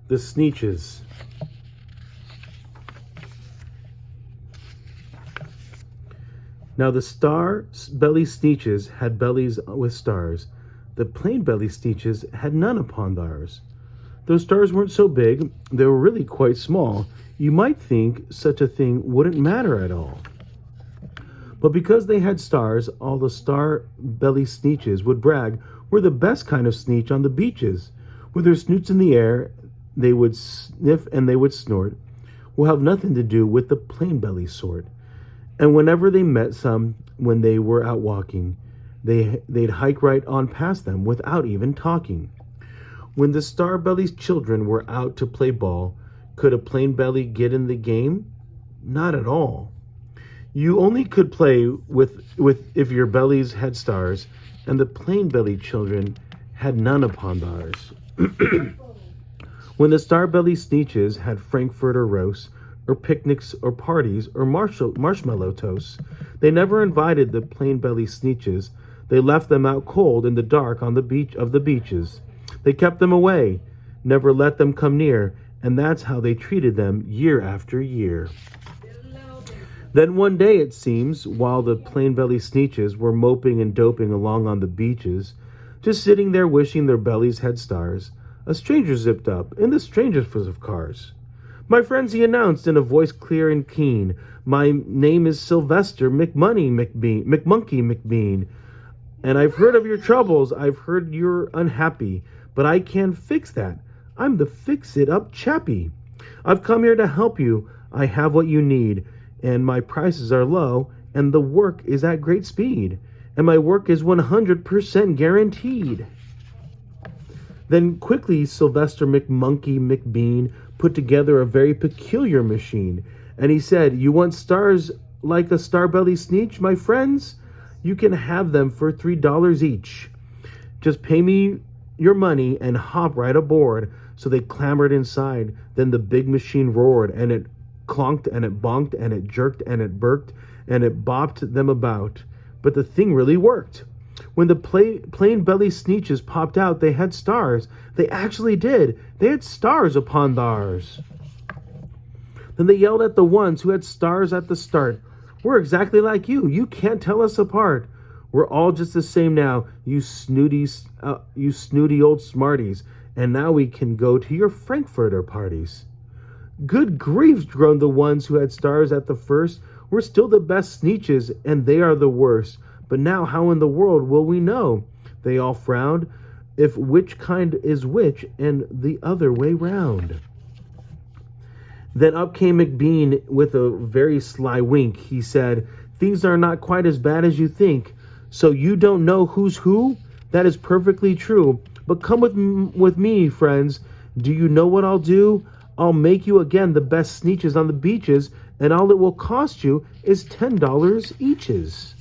The Sneetches. Now the star-belly Sneetches had bellies with stars. The plain-belly Sneetches had none upon theirs. Those stars weren't so big, they were really quite small. You might think such a thing wouldn't matter at all. But because they had stars, all the star-belly Sneetches would brag we're the best kind of Sneetch on the beaches. With their snoots in the air, they would sniff and they would snort. Will have nothing to do with the plain-belly sort. And whenever they met some, when they were out walking, they'd hike right on past them without even talking. When the star-belly's children were out to play ball, could a plain belly get in the game? Not at all. You only could play with if your bellies had stars, and the plain belly children had none upon theirs. When the star-belly Sneetches had frankfurter roasts, or picnics, or parties, or marshmallow toasts, they never invited the plain belly Sneetches. They left them out cold in the dark on the beaches. They kept them away, never let them come near, and that's how they treated them year after year. Then one day, it seems, while the plain-belly Sneetches were moping and doping along on the beaches, just sitting there wishing their bellies had stars, a stranger zipped up, in the strangest of cars. "My friends," he announced in a voice clear and keen, "my name is Sylvester McMonkey McBean, and I've heard of your troubles. I've heard you're unhappy, but I can fix that. I'm the fix-it-up chappie. I've come here to help you. I have what you need, and my prices are low, and the work is at great speed, and my work is 100% guaranteed." Then quickly Sylvester McBean put together a very peculiar machine, and he said, "You want stars like a star-belly Sneetch, my friends? You can have them for $3 each. Just pay me your money and hop right aboard." So they clambered inside. Then the big machine roared, and it clonked, and it bonked, and it jerked, and it burked, and it bopped them about. But the thing really worked. When the plain-belly Sneetches popped out, they had stars. They actually did. They had stars upon theirs. Then they yelled at the ones who had stars at the start. "We're exactly like you. You can't tell us apart. We're all just the same now, you snooty old smarties. And now we can go to your frankfurter parties." "Good grief," groaned the ones who had stars at the first. "We're still the best Sneetches, and they are the worst. But now how in the world will we know?" They all frowned, "if which kind is which, and the other way round." Then up came McBean with a very sly wink. He said, "Things are not quite as bad as you think. So you don't know who's who? That is perfectly true. But come with me, friends. Do you know what I'll do? I'll make you again the best Sneetches on the beaches, and all it will cost you is $10 eaches."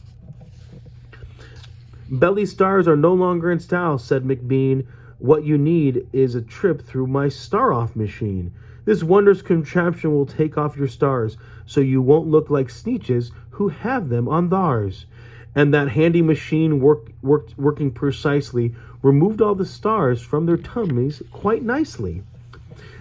"Belly stars are no longer in style," said McBean. "What you need is a trip through my star-off machine. This wondrous contraption will take off your stars, so you won't look like Sneetches who have them on theirs." And that handy machine, working precisely, removed all the stars from their tummies quite nicely.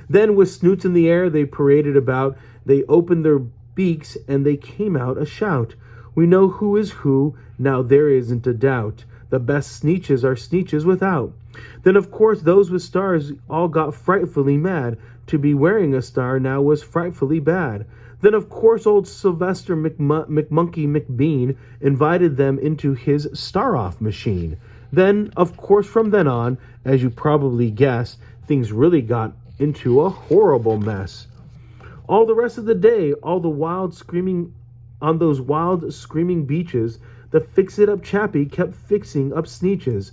Then, with snoots in the air, they paraded about. They opened their beaks, and they came out a shout. "We know who is who, now there isn't a doubt. The best Sneetches are Sneetches without." Then, of course, those with stars all got frightfully mad. To be wearing a star now was frightfully bad. Then, of course, old Sylvester McBean invited them into his star-off machine. Then, of course, from then on, as you probably guess, things really got into a horrible mess. All the rest of the day, on those wild screaming beaches, the fix-it-up chappie kept fixing up Sneetches.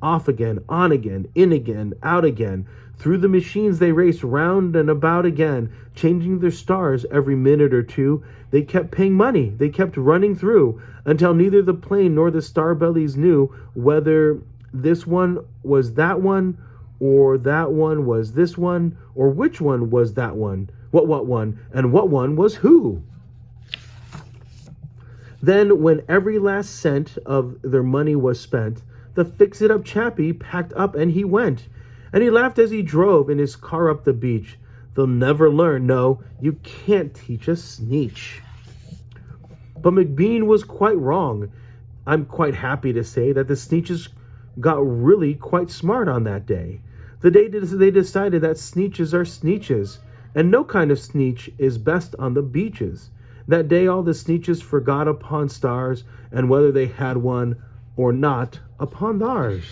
Off again, on again, in again, out again. Through the machines they raced round and about again, changing their stars every minute or two. They kept paying money, they kept running through, until neither the plain nor the star-bellies knew whether this one was that one, or that one was this one, or which one was that one, what one, and what one was who. Then, when every last cent of their money was spent, the fix-it-up chappie packed up and he went. And he laughed as he drove in his car up the beach. They'll never learn. No, you can't teach a Sneetch. But McBean was quite wrong. I'm quite happy to say that the Sneetches got really quite smart on that day. The day they decided that Sneetches are Sneetches, and no kind of Sneetch is best on the beaches. That day all the Sneetches forgot upon stars, and whether they had one or not upon theirs.